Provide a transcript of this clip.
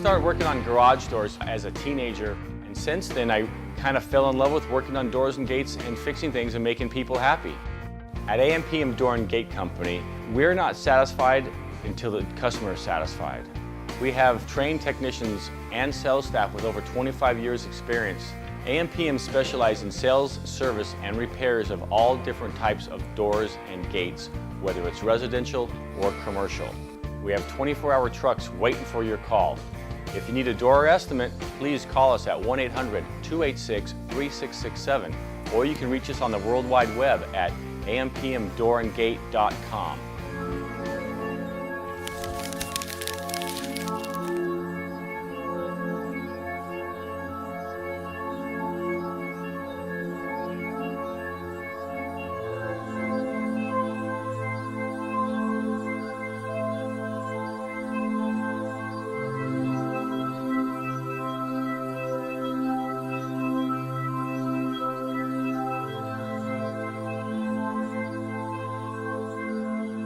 started working on garage doors as a teenager, and since then I kind of fell in love with working on doors and gates and fixing things and making people happy. At AMPM Door and Gate Company, we're not satisfied until the customer is satisfied. We have trained technicians and sales staff with over 25 years experience. AMPM specializes in sales, service, and repairs of all different types of doors and gates, whether it's residential or commercial. We have 24-hour trucks waiting for your call. If you need a door estimate, please call us at 1-800-286-3667, or you can reach us on the World Wide Web at ampmdoorandgate.com.